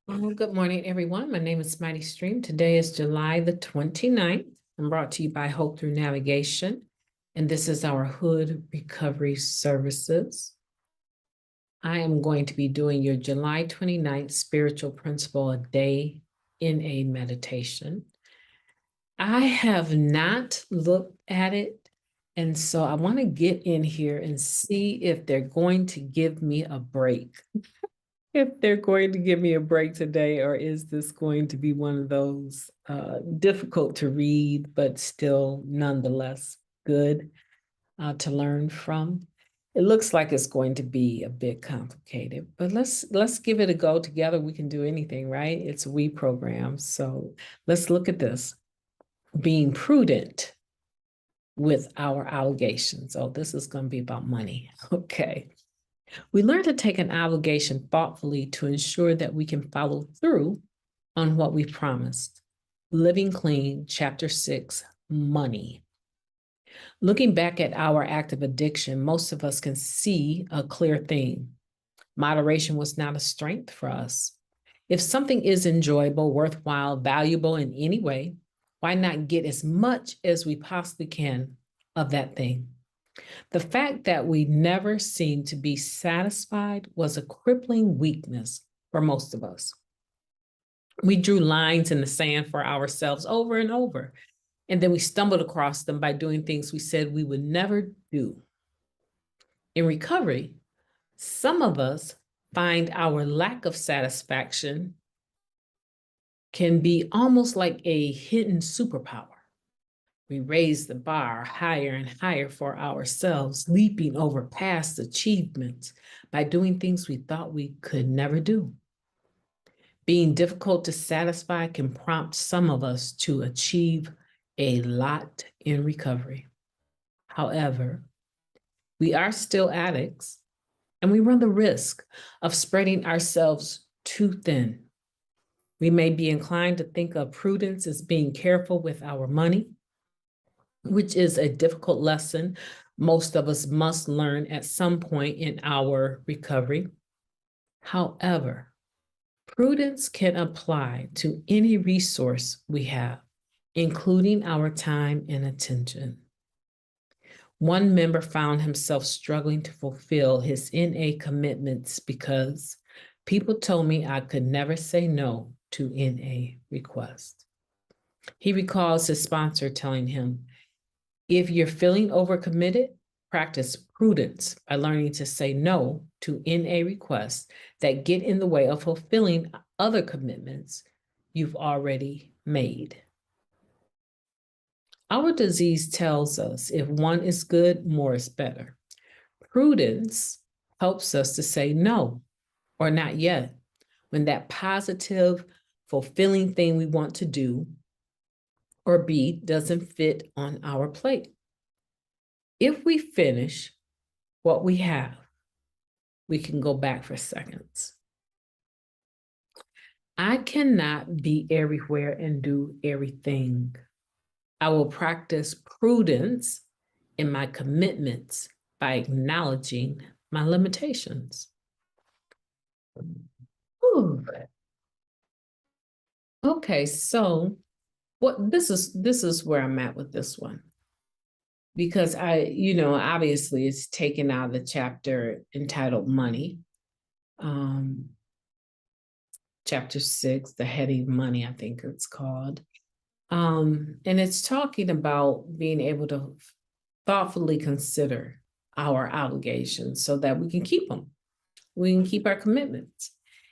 Well, good morning, everyone. My name is Mighty Stream. Today is July the 29th. I'm brought to you by Hope Through Navigation, and this is our Hood Recovery Services. I am going to be doing your July 29th Spiritual Principle a Day in a Meditation. I have not looked at it, and so I want to get in here and see if they're going to give me a break. If they're going to give me a break today, or is this going to be one of those difficult to read, but still nonetheless good to learn from? It looks like it's going to be a bit complicated, but let's give it a go together. We can do anything, right? It's a we program. So let's look at this. Being prudent with our obligations. Oh, this is going to be about money. Okay. We learn to take an obligation thoughtfully to ensure that we can follow through on what we promised. Living Clean, Chapter 6, Money. Looking back at our act of addiction, most of us can see a clear theme. Moderation was not a strength for us. If something is enjoyable, worthwhile, valuable in any way, why not get as much as we possibly can of that thing? The fact that we never seemed to be satisfied was a crippling weakness for most of us. We drew lines in the sand for ourselves over and over, and then we stumbled across them by doing things we said we would never do. In recovery, some of us find our lack of satisfaction can be almost like a hidden superpower. We raise the bar higher and higher for ourselves, leaping over past achievements by doing things we thought we could never do. Being difficult to satisfy can prompt some of us to achieve a lot in recovery. However, we are still addicts, and we run the risk of spreading ourselves too thin. We may be inclined to think of prudence as being careful with our money, which is a difficult lesson most of us must learn at some point in our recovery. However, prudence can apply to any resource we have, including our time and attention. One member found himself struggling to fulfill his NA commitments because people told me I could never say no to NA requests. He recalls his sponsor telling him, if you're feeling overcommitted, practice prudence by learning to say no to NA requests that get in the way of fulfilling other commitments you've already made. Our disease tells us if one is good, more is better. Prudence helps us to say no or not yet when that positive, fulfilling thing we want to do or be doesn't fit on our plate. If we finish what we have, we can go back for seconds. I cannot be everywhere and do everything. I will practice prudence in my commitments by acknowledging my limitations. Ooh. Okay, so this is where I'm at with this one. Because obviously it's taken out of the chapter entitled Money. Chapter 6, the heading Money, I think it's called. And it's talking about being able to thoughtfully consider our obligations so that we can keep them. We can keep our commitments.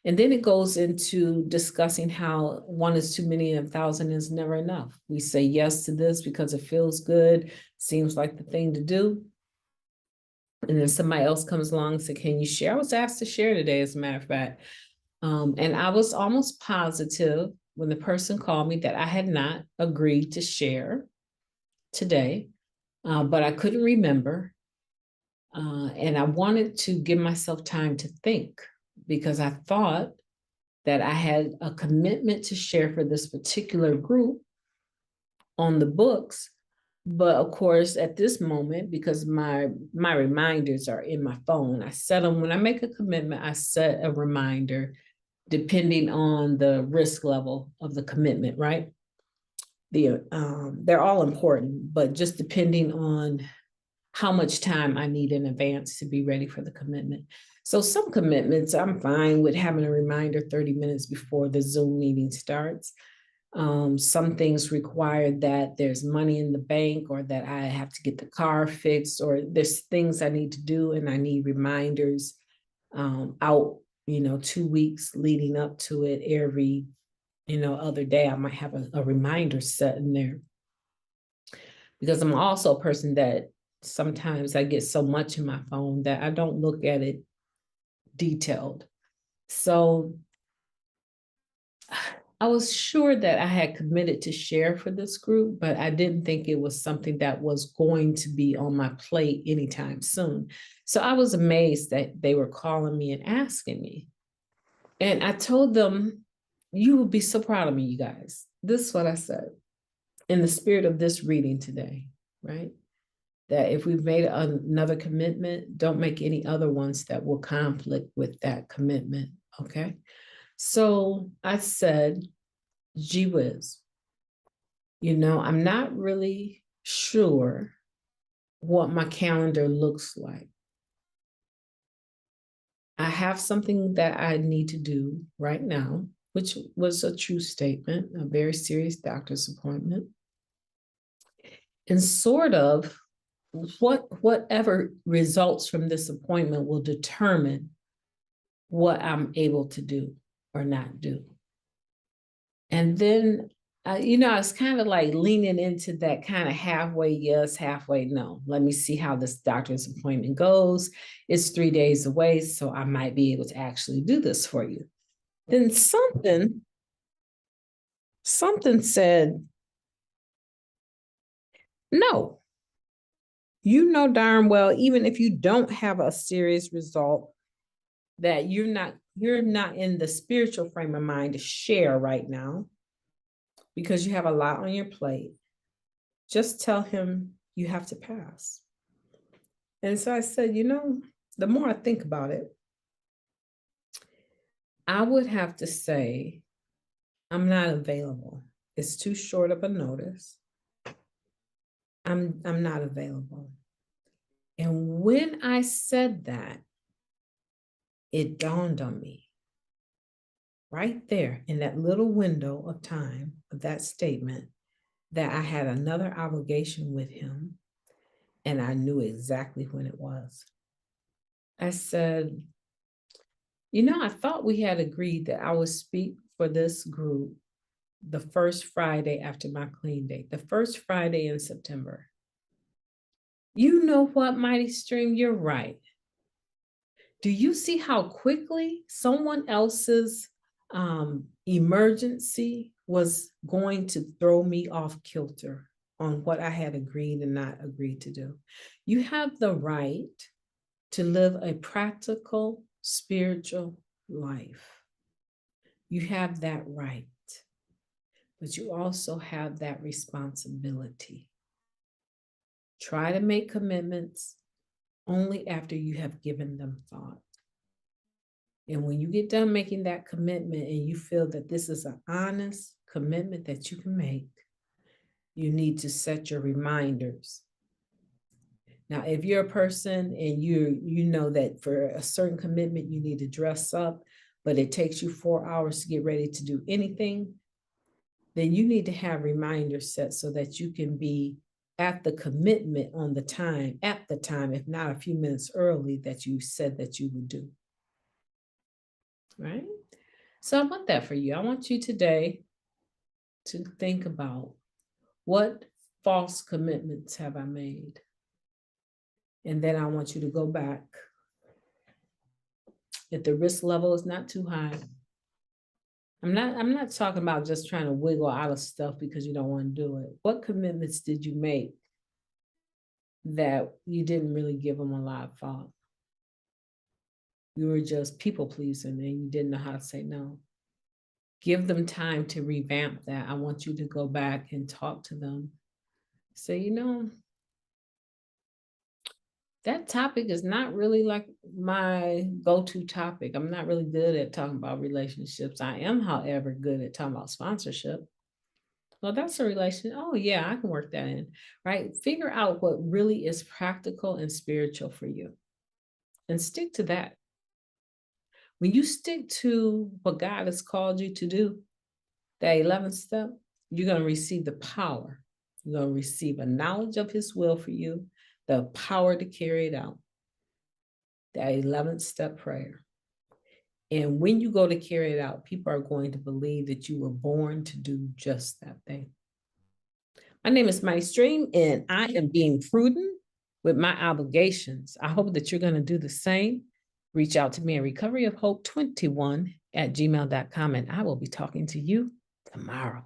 And then it goes into discussing how one is too many and 1,000 is never enough. We say yes to this because it feels good, seems like the thing to do. And then somebody else comes along and says, can you share? I was asked to share today, as a matter of fact. And I was almost positive when the person called me that I had not agreed to share today, but I couldn't remember. And I wanted to give myself time to think because I thought that I had a commitment to share for this particular group on the books. But of course, at this moment, because my reminders are in my phone, I set them when I make a commitment, I set a reminder depending on the risk level of the commitment, right? They're all important, but just depending on how much time I need in advance to be ready for the commitment. So some commitments, I'm fine with having a reminder 30 minutes before the Zoom meeting starts. Some things require that there's money in the bank, or that I have to get the car fixed, or there's things I need to do and I need reminders out, 2 weeks leading up to it. Every, other day I might have a reminder set in there, because I'm also a person that sometimes I get so much in my phone that I don't look at it detailed. So I was sure that I had committed to share for this group, but I didn't think it was something that was going to be on my plate anytime soon. So I was amazed that they were calling me and asking me. And I told them, you will be so proud of me, you guys. This is what I said in the spirit of this reading today, right? That if we've made another commitment, don't make any other ones that will conflict with that commitment, okay? So I said, gee whiz, I'm not really sure what my calendar looks like. I have something that I need to do right now, which was a true statement, a very serious doctor's appointment. And sort of whatever results from this appointment will determine what I'm able to do or not do. And then, I was kind of like leaning into that kind of halfway yes, halfway no. Let me see how this doctor's appointment goes. It's 3 days away, so I might be able to actually do this for you. Then something said, no. You know darn well, even if you don't have a serious result, that you're not in the spiritual frame of mind to share right now, because you have a lot on your plate. Just tell him you have to pass. And so I said, the more I think about it, I would have to say, I'm not available. It's too short of a notice. I'm not available. And when I said that, it dawned on me right there in that little window of time of that statement that I had another obligation with him, and I knew exactly when it was. I said, I thought we had agreed that I would speak for this group the first Friday after my clean date, the first Friday in September. You know what, Mighty Stream, you're right. Do you see how quickly someone else's emergency was going to throw me off kilter on what I had agreed and not agreed to do? You have the right to live a practical, spiritual life. You have that right, but you also have that responsibility. Try to make commitments only after you have given them thought. And when you get done making that commitment and you feel that this is an honest commitment that you can make, you need to set your reminders. Now, if you're a person and you know that for a certain commitment, you need to dress up, but it takes you 4 hours to get ready to do anything, then you need to have reminders set so that you can be at the commitment on the time, at the time, if not a few minutes early, that you said that you would do. Right? So I want that for you. I want you today to think about, what false commitments have I made? And then I want you to go back. If the risk level is not too high, I'm not talking about just trying to wiggle out of stuff because you don't want to do it. What commitments did you make that you didn't really give them a lot of thought? You were just people pleasing and you didn't know how to say no. Give them time to revamp that. I want you to go back and talk to them. Say, that topic is not really like my go-to topic. I'm not really good at talking about relationships. I am, however, good at talking about sponsorship. Well, that's a relation. Oh, yeah, I can work that in, right? Figure out what really is practical and spiritual for you and stick to that. When you stick to what God has called you to do, that 11th step, you're going to receive the power. You're going to receive a knowledge of his will for you, the power to carry it out. That 11th step prayer. And when you go to carry it out, people are going to believe that you were born to do just that thing. My name is Mighty Stream, and I am being prudent with my obligations. I hope that you're going to do the same. Reach out to me at recoveryofhope21@gmail.com, and I will be talking to you tomorrow.